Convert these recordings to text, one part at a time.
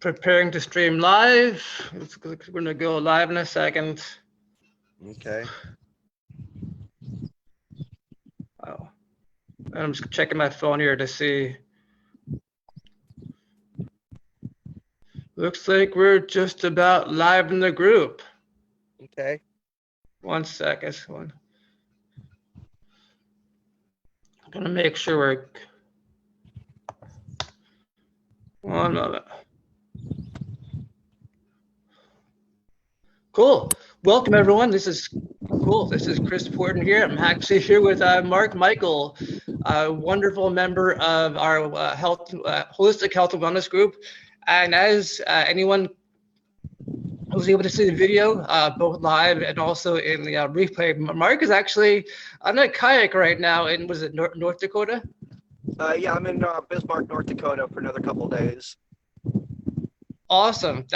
Preparing to stream live. We're gonna go live in a second. Okay. Oh, I'm just checking my phone here to see. Looks like we're just about live in the group. Okay. 1 second. I'm gonna make sure we're. 1 moment. Cool. Welcome, everyone. This is cool. This is Chris Porton here. I'm actually here with Mark Michael, a wonderful member of our holistic health and wellness group. And as anyone who's able to see the video, both live and also in the replay, Mark is actually on a kayak right now in, was it North Dakota? Yeah, I'm in Bismarck, North Dakota for another couple of days. Awesome.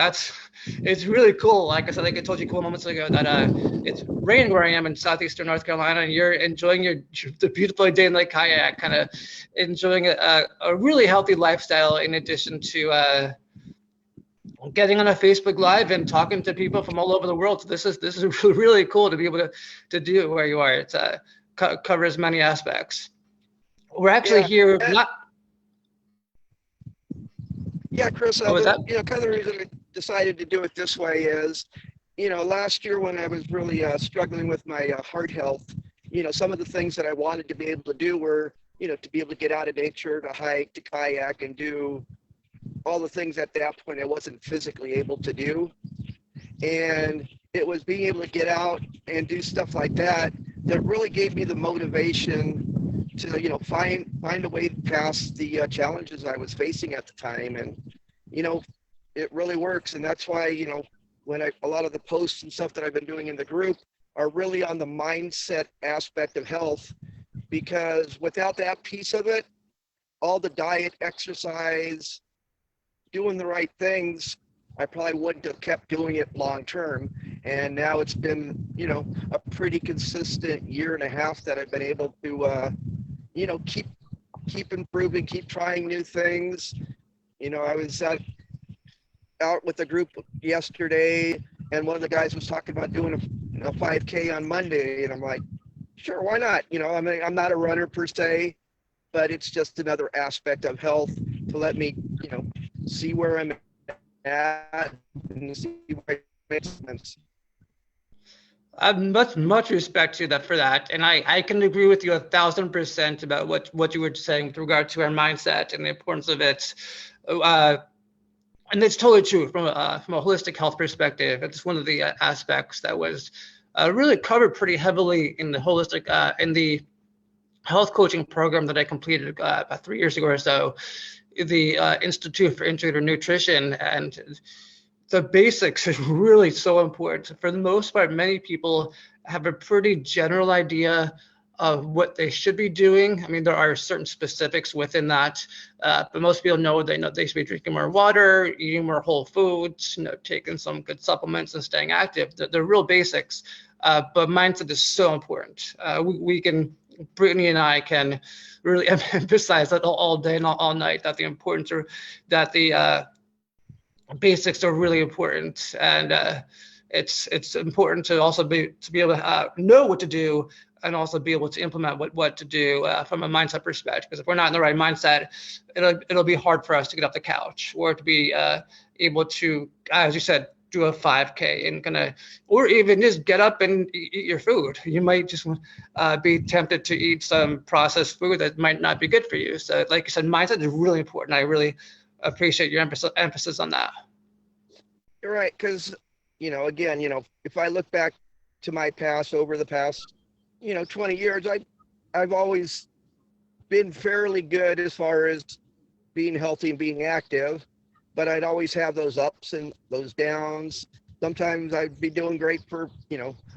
It's really cool. Like I said, like I told you a couple moments ago, that it's raining where I am in southeastern North Carolina, and you're enjoying the beautiful day in the kayak, kind of enjoying a really healthy lifestyle in addition to getting on a Facebook Live and talking to people from all over the world. So this is really cool to be able to do where you are. It's covers many aspects. We're actually here not. Yeah, Chris, kind of the reason I decided to do it this way is, last year when I was really struggling with my heart health, some of the things that I wanted to be able to do were, to be able to get out of nature, to hike, to kayak, and do all the things at that point I wasn't physically able to do. And it was being able to get out and do stuff like that that really gave me the motivation to find a way past the challenges I was facing at the time. And it really works. And that's why when a lot of the posts and stuff that I've been doing in the group are really on the mindset aspect of health, because without that piece of it, all the diet, exercise, doing the right things, I probably wouldn't have kept doing it long term. And now it's been a pretty consistent year and a half that I've been able to keep improving, keep trying new things. I was out with a group yesterday, and one of the guys was talking about doing a 5K on Monday, and I'm like, sure, why not? I mean, I'm not a runner per se, but it's just another aspect of health to let me, see where I'm at and see where it makes sense. Much respect to that for that, and I can agree with you 1,000% about what you were saying with regard to our mindset and the importance of it. And it's totally true from a holistic health perspective. It's one of the aspects that was really covered pretty heavily in the holistic in the health coaching program that I completed about 3 years ago or so, the Institute for Integrative Nutrition. And the basics is really so important. For the most part, many people have a pretty general idea of what they should be doing. I mean, there are certain specifics within that, but most people know they should be drinking more water, eating more whole foods, taking some good supplements and staying active. They're real basics, but mindset is so important. We can, Brittany and I can really emphasize that all day and all night, that the importance that the basics are really important, and it's important to also be able to know what to do and also be able to implement what to do from a mindset perspective. Because if we're not in the right mindset, it'll be hard for us to get off the couch or to be able to, as you said, do a 5K and or even just get up and eat your food. You might just be tempted to eat some processed food that might not be good for you. So like you said, mindset is really important. I really appreciate your emphasis on that. You're right, because again, if I look back to my past, over the past 20 years, I've always been fairly good as far as being healthy and being active, but I'd always have those ups and those downs. Sometimes I'd be doing great for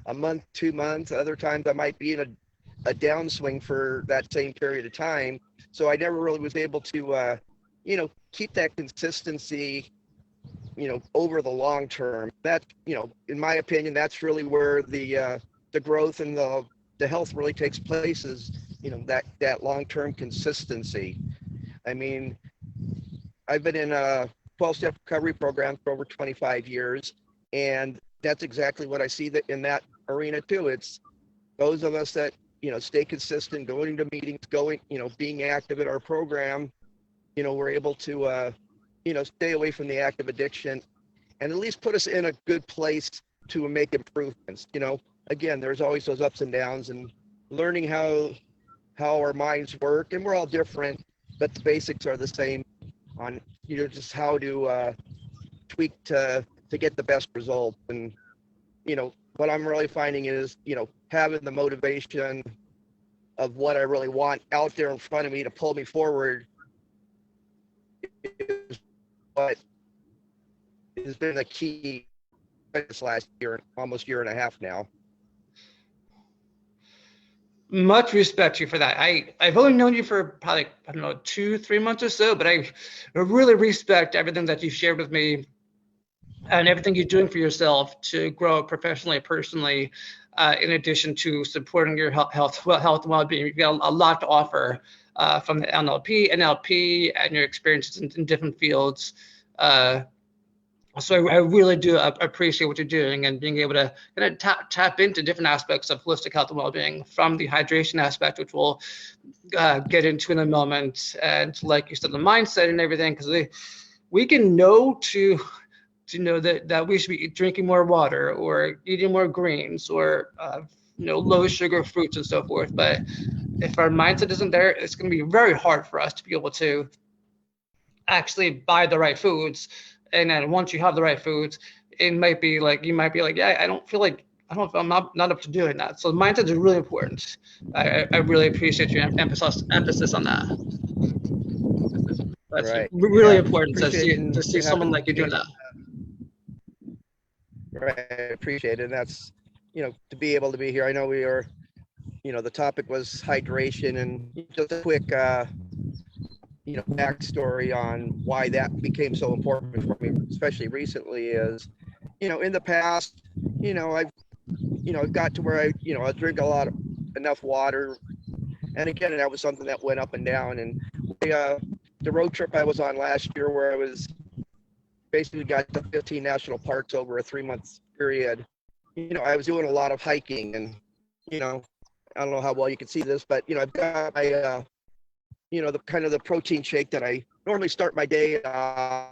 a month, 2 months. Other times I might be in a downswing for that same period of time. So I never really was able to keep that consistency over the long term. That in my opinion, that's really where the growth and the health really takes place, is that long-term consistency. I mean, I've been in 12-step recovery program for over 25 years. And that's exactly what I see that in that arena too. It's those of us that, stay consistent, going to meetings, being active in our program, we're able to, stay away from the active addiction and at least put us in a good place to make improvements. Again, there's always those ups and downs, and learning how our minds work, and we're all different, but the basics are the same on, just how to tweak to get the best result. And, what I'm really finding is, having the motivation of what I really want out there in front of me to pull me forward is what has been the key this last year, almost year and a half now. Much respect to you for that. I've only known you for probably, 2-3 months or so, but I really respect everything that you've shared with me and everything you're doing for yourself to grow professionally, personally, in addition to supporting your health and well-being. You've got a lot to offer from the NLP, and your experiences in different fields. So I really do appreciate what you're doing and being able to kind of tap into different aspects of holistic health and well-being, from the hydration aspect, which we'll get into in a moment, and like you said, the mindset and everything, because we can know to know that we should be drinking more water or eating more greens or low sugar fruits and so forth. But if our mindset isn't there, it's going to be very hard for us to be able to actually buy the right foods. And then once you have the right foods, you might be like, yeah, I don't feel like, I'm not up to doing that. So mindset is really important. I really appreciate your emphasis on that. That's right. really important to see someone like you doing that. Right, I appreciate it. And that's, to be able to be here. I know we are, the topic was hydration, and just a quick, backstory on why that became so important for me, especially recently, is, in the past, I've got to where I drink enough water. And again, that was something that went up and down. And the road trip I was on last year, where I was basically got to 15 national parks over a 3-month period, I was doing a lot of hiking, and, I don't know how well you can see this, but, I've got my, the kind of the protein shake that I normally start my day. I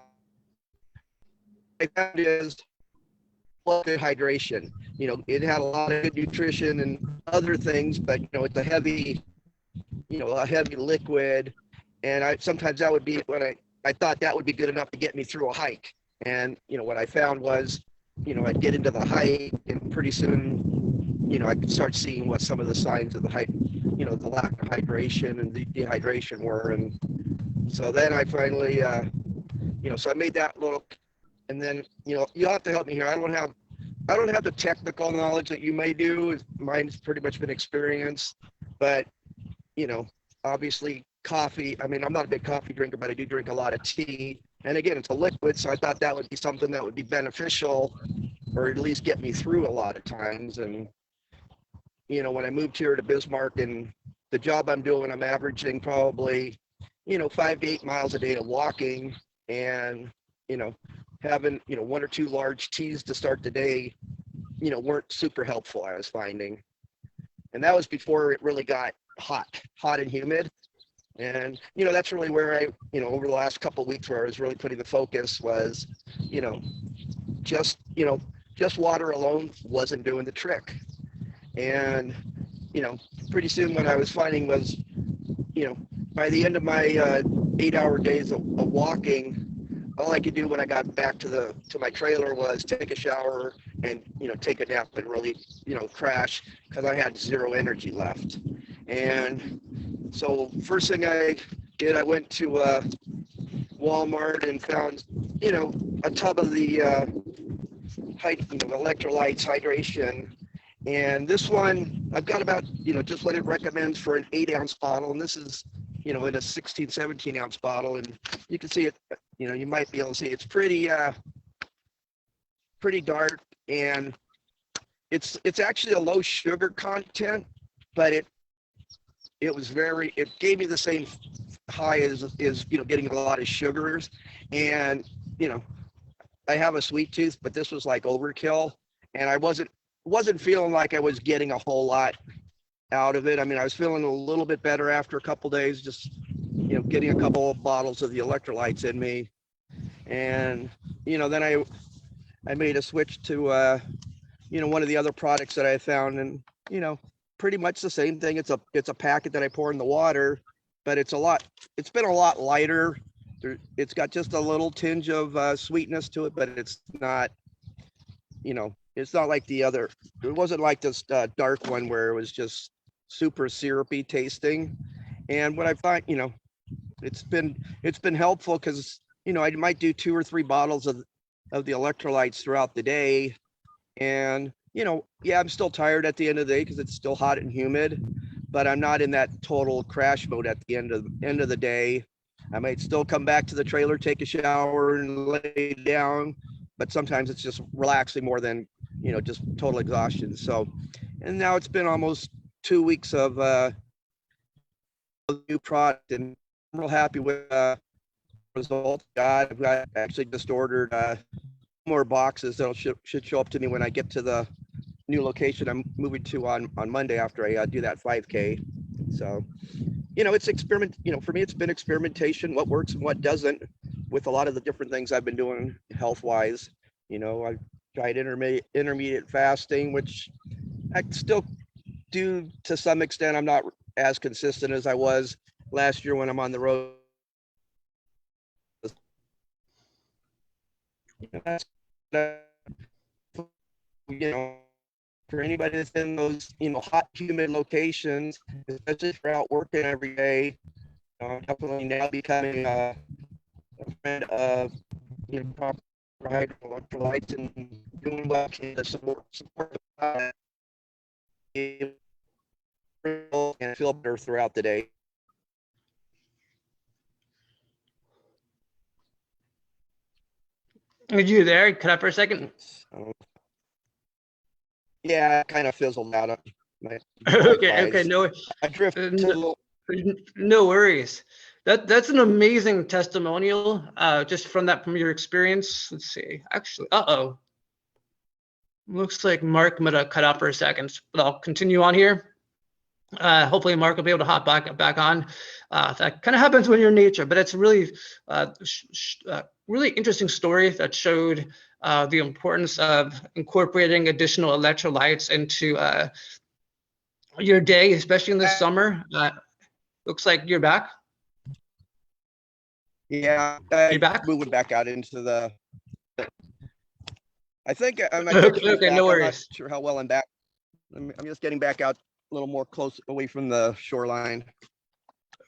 found is good hydration. It had a lot of good nutrition and other things, but, it's a heavy liquid. And sometimes that would be when I thought that would be good enough to get me through a hike. And, what I found was, I'd get into the hike, and pretty soon, I could start seeing what some of the signs of the hike, the lack of hydration and the dehydration were. And so then I finally, so I made that look, and then, you'll have to help me here. I don't have the technical knowledge that you may do. Mine's pretty much been experience, but, obviously coffee. I mean, I'm not a big coffee drinker, but I do drink a lot of tea. And again, it's a liquid, so I thought that would be something that would be beneficial, or at least get me through a lot of times. And, when I moved here to Bismarck, and the job I'm doing, I'm averaging probably, 5 to 8 miles a day of walking, and, having, 1 or 2 large teas to start the day, weren't super helpful, I was finding. And that was before it really got hot and humid. And, that's really where I, over the last couple of weeks, where I was really putting the focus was, just water alone wasn't doing the trick. And, pretty soon what I was finding was, by the end of my 8-hour days of walking, all I could do when I got back to my trailer was take a shower and, take a nap and really, crash, because I had 0 energy left. And so first thing I did, I went to Walmart and found, a tub of the electrolytes hydration. And this one, I've got about, just what it recommends for an 8-ounce bottle. And this is, in a 16, 17-ounce bottle. And you can see it, you might be able to see it's pretty dark. And it's actually a low sugar content, but it gave me the same high as getting a lot of sugars. And you know, I have a sweet tooth, but this was like overkill, and I wasn't feeling like I was getting a whole lot out of it. I mean, I was feeling a little bit better after a couple days, just getting a couple of bottles of the electrolytes in me, and then I made a switch to one of the other products that I found, and pretty much the same thing. It's a packet that I pour in the water, but it's been a lot lighter. It's got just a little tinge of sweetness to it, but it's not, it's not like the other. It wasn't like this dark one where it was just super syrupy tasting. And what I find, it's been helpful because I might do 2 or 3 bottles of the electrolytes throughout the day, and yeah, I'm still tired at the end of the day because it's still hot and humid, but I'm not in that total crash mode at the end of the day. I might still come back to the trailer, take a shower, and lay down, but sometimes it's just relaxing more than just total exhaustion. So, and now it's been almost 2 weeks of new product, and I'm real happy with results. I've actually just ordered more boxes that'll should show up to me when I get to the new location I'm moving to on Monday after I do that 5K. So, it's experiment. For me, it's been experimentation, what works and what doesn't, with a lot of the different things I've been doing health-wise. I've tried intermediate fasting, which I still do to some extent. I'm not as consistent as I was last year when I'm on the road. For anybody that's in those, hot, humid locations, especially if you're out working every day, I'm definitely now becoming a friend of, proper electrolytes and doing what I can to support the and feel better throughout the day. Are you there? Cut out for a second. Yeah, it kind of fizzled out. Okay, no, I drifted no worries. That's an amazing testimonial. Just from your experience. Let's see. Actually, looks like Mark might have cut out for a second, but I'll continue on here. Hopefully Mark will be able to hop back on. That kind of happens when you're in nature, but it's really really interesting story that showed the importance of incorporating additional electrolytes into your day, especially in the summer. Looks like you're back. Yeah, you're back. Moving back out into the. I think I'm okay. No worries. I'm not sure how well I'm back. I'm just getting back out a little more close away from the shoreline.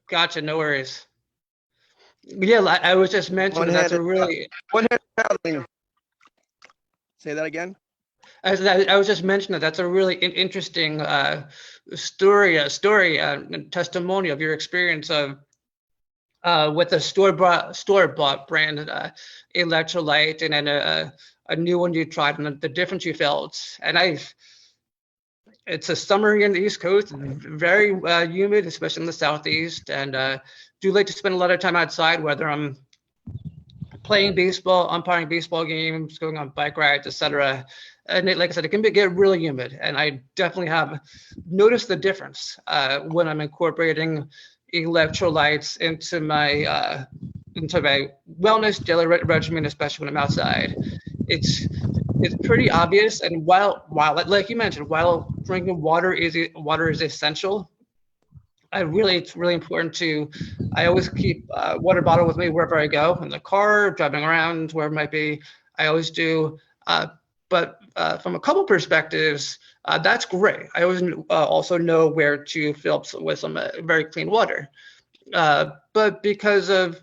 Gotcha. No worries. Yeah, I was just mentioning that's a really one-handed paddling. Say that again. I was just mentioning that's a really interesting story, testimony of your experience of with the store-bought brand electrolyte, and then a new one you tried, and the difference you felt. And it's a summer here in the East Coast, very humid, especially in the Southeast, and do like to spend a lot of time outside, whether I'm playing baseball, umpiring baseball games, going on bike rides, etc. And like I said, it can get really humid, and I definitely have noticed the difference when I'm incorporating electrolytes into my wellness daily regimen, especially when I'm outside. It's pretty obvious, and while like you mentioned, while drinking water is essential, it's really important I always keep a water bottle with me wherever I go, in the car, driving around, wherever it might be. I always do. But from a couple perspectives, that's great. I always also know where to fill up with some very clean water. But because of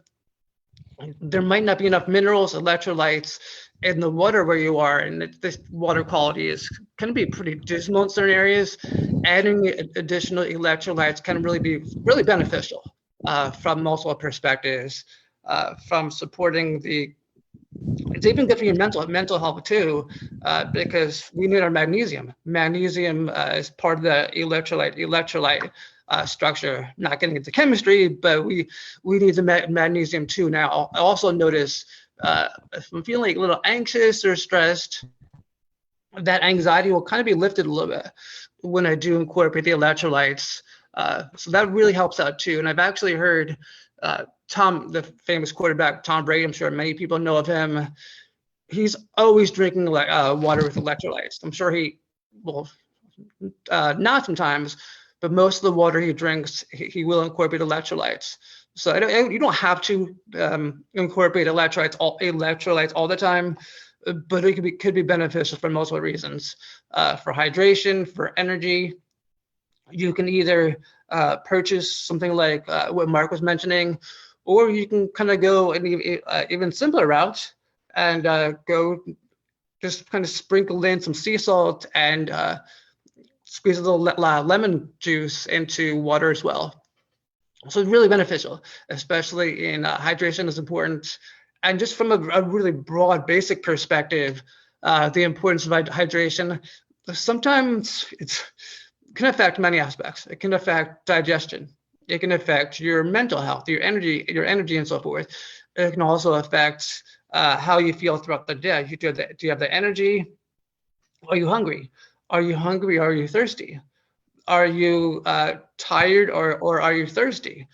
there might not be enough minerals, electrolytes in the water where you are, and this water quality can be pretty dismal in certain areas. Adding additional electrolytes can really be really beneficial from multiple perspectives, from supporting it's even good for your mental health too, because we need our magnesium. Magnesium is part of the electrolyte structure. Not getting into chemistry, but we need the magnesium too. Now, I also notice if I'm feeling like a little anxious or stressed, that anxiety will kind of be lifted a little bit when I do incorporate the electrolytes. So that really helps out too. And I've actually heard Tom, the famous quarterback, Tom Brady, I'm sure many people know of him. He's always drinking water with electrolytes. I'm sure he will, not sometimes, but most of the water he drinks, he will incorporate electrolytes. So you don't have to incorporate electrolytes all the time, but it could be beneficial for multiple reasons. For hydration, for energy, you can either purchase something like what Mark was mentioning, or you can kind of go an even simpler route and go just kind of sprinkle in some sea salt and squeeze a little lemon juice into water as well. So it's really beneficial, especially in hydration is important. And just from a really broad, basic perspective, the importance of hydration, sometimes it can affect many aspects. It can affect digestion. It can affect your mental health, your energy and so forth. It can also affect how you feel throughout the day. Do you have the energy? Are you hungry? Are you hungry? Are you thirsty? Are you tired or are you thirsty?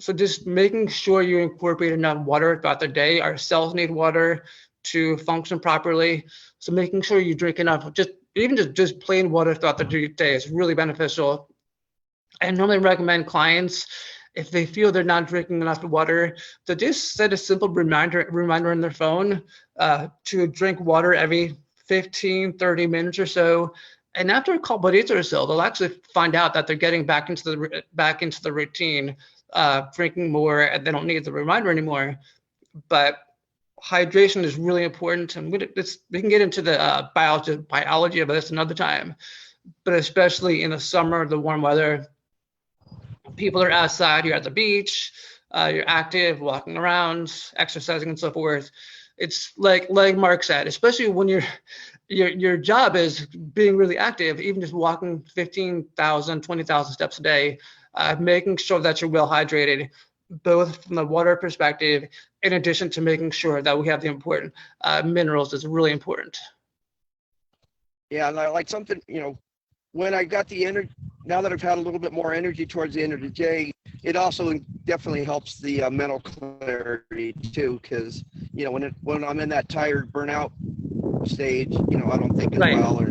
So just making sure you incorporate enough water throughout the day. Our cells need water to function properly. So making sure you drink enough, just plain water throughout the day is really beneficial. I normally recommend clients, if they feel they're not drinking enough water, to just set a simple reminder on their phone to drink water every 15, 30 minutes or so. And after a couple of days or so, they'll actually find out that they're getting back into the routine, drinking more, and they don't need the reminder anymore. But hydration is really important, and we can get into the biology of this another time. But especially in the summer, the warm weather, people are outside. You're at the beach, you're active, walking around, exercising, and so forth. It's like Mark said, especially when your job is being really active, even just walking 15,000, 20,000 steps a day, making sure that you're well hydrated, both from the water perspective, in addition to making sure that we have the important minerals is really important. Yeah, like something, when I got the energy, now that I've had a little bit more energy towards the end of the day, it also definitely helps the mental clarity too, because when I'm in that tired burnout stage, I don't think as well, or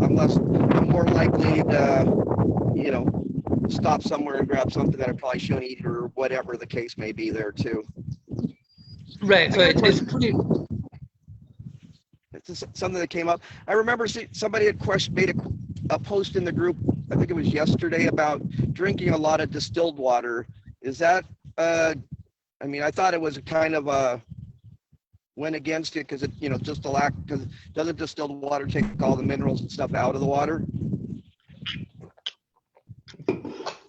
I'm more likely to stop somewhere and grab something that I probably shouldn't eat, or whatever the case may be there too. Right. So it's pretty. It's something that came up. I remember somebody had made a post in the group, I think it was yesterday, about drinking a lot of distilled water. Is that, I thought it was kind of went against it because just the lack, because doesn't distilled water take all the minerals and stuff out of the water?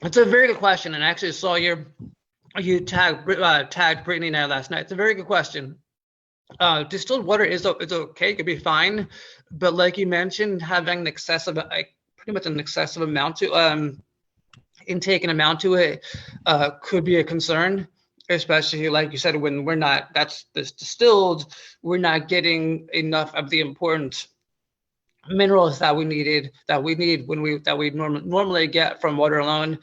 It's a very good question, and I actually saw you tagged Brittany and I last night. It's a very good question. Distilled water is okay, it could be fine, but like you mentioned, having an excessive, pretty much an excessive amount to intake and amount to it could be a concern, especially like you said, when that's distilled, we're not getting enough of the important minerals that we need normally get from water alone.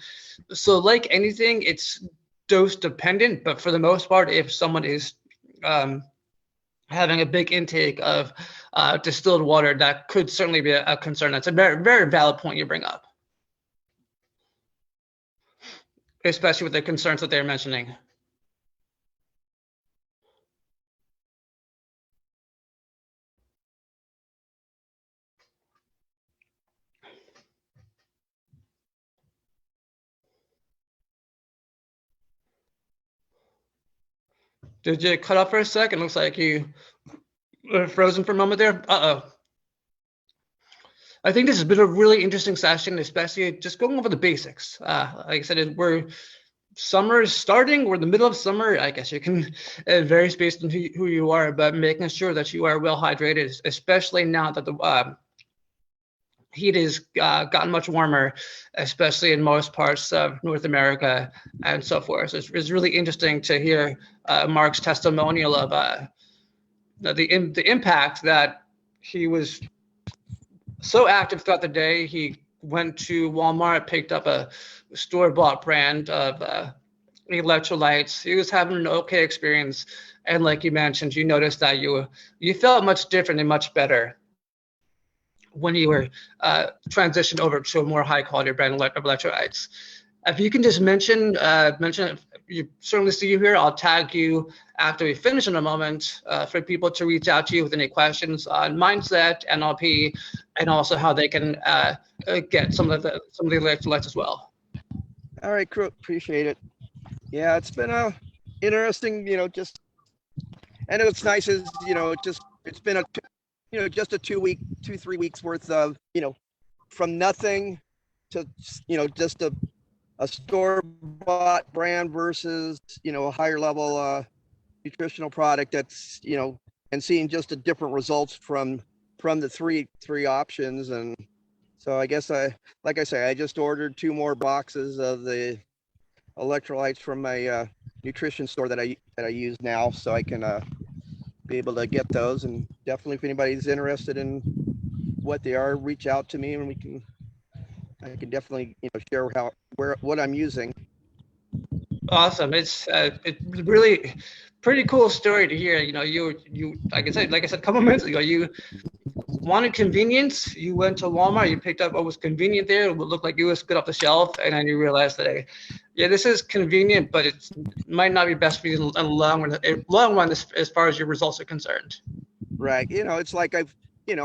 So like anything, it's dose dependent, but for the most part, if someone is having a big intake of distilled water, that could certainly be a concern. That's a very, very valid point you bring up, especially with the concerns that they're mentioning. Did you cut off for a second? Looks like you were frozen for a moment there. Uh-oh. I think this has been a really interesting session, especially just going over the basics. Like I said, summer is starting. We're in the middle of summer. I guess you can vary based on who you are, but making sure that you are well hydrated, especially now that the heat has gotten much warmer, especially in most parts of North America and so forth. So it's really interesting to hear Mark's testimonial of the impact that he was so active throughout the day. He went to Walmart, picked up a store-bought brand of electrolytes. He was having an okay experience, and like you mentioned, you noticed that you felt much different and much better when you were transitioned over to a more high-quality brand of electrolytes. If you can just mention, you certainly see you here. I'll tag you after we finish in a moment for people to reach out to you with any questions on mindset, NLP, and also how they can get some of the electrolytes as well. All right, Crew, appreciate it. Yeah, it's been interesting. Just, and it's nice as it's been a just a 3 weeks worth of from nothing to just a store-bought brand versus a higher level nutritional product that's and seeing just a different results from the three options. And so I guess like I say, I just ordered 2 more boxes of the electrolytes from my nutrition store that I use now, so I can be able to get those. And definitely, if anybody's interested in what they are, reach out to me, and I can definitely share what I'm using. Awesome. It's really pretty cool story to hear. You like I said a couple minutes ago, you wanted convenience. You went to Walmart, you picked up what was convenient there, it looked like it was good off the shelf, and then you realized that this is convenient, but it might not be best for you in the long run as far as your results are concerned. Right. It's like I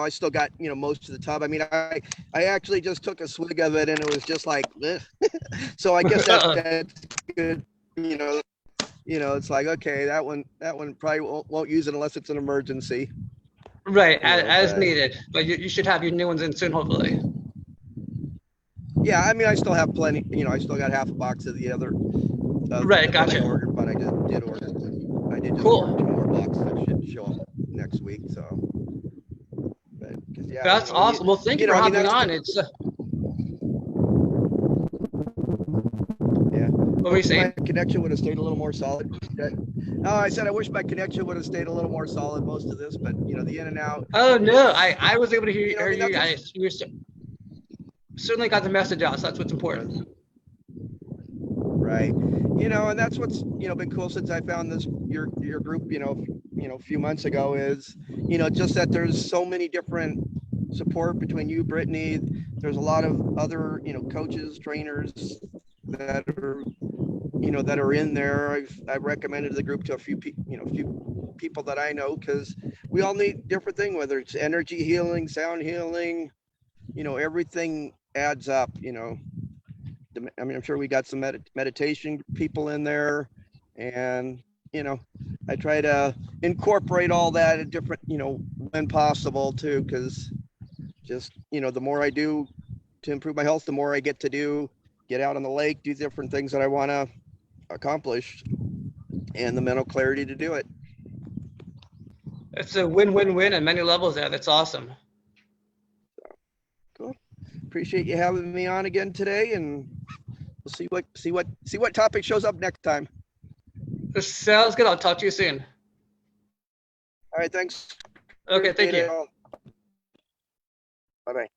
still got most of the tub. I mean, I actually just took a swig of it and it was just like so I guess that's good. It's like, okay, that one probably won't use it unless it's an emergency. Right, as needed. But you should have your new ones in soon, hopefully. Yeah, I mean, I still have plenty. I still got half a box of the other. Right, gotcha. I ordered, but I did order. I did just cool. order 2 more boxes that should show up next week. So, but yeah, that's awesome. Well, thank you for hopping on. It's What were you saying? My connection would have stayed a little more solid. No, I said I wish my connection would have stayed a little more solid most of this, but the in and out. Oh no, I was able to hear you. You certainly got the message out, so that's what's important. Right. And that's what's been cool since I found your group a few months ago is just that there's so many different support between you, Brittany. There's a lot of other coaches, trainers that are in there. I've recommended the group to a few people that I know, because we all need different things, whether it's energy healing, sound healing, everything adds up. I mean, I'm sure we got some meditation people in there, and I try to incorporate all that at different when possible too, because just the more I do to improve my health, the more I get to get out on the lake, do different things that I want to accomplish, and the mental clarity to do it. It's a win-win-win at many levels there. That's awesome. Cool. Appreciate you having me on again today, and we'll see what topic shows up next time. Sounds good. I'll talk to you soon. All right, thanks. Okay, thank you. Bye-bye.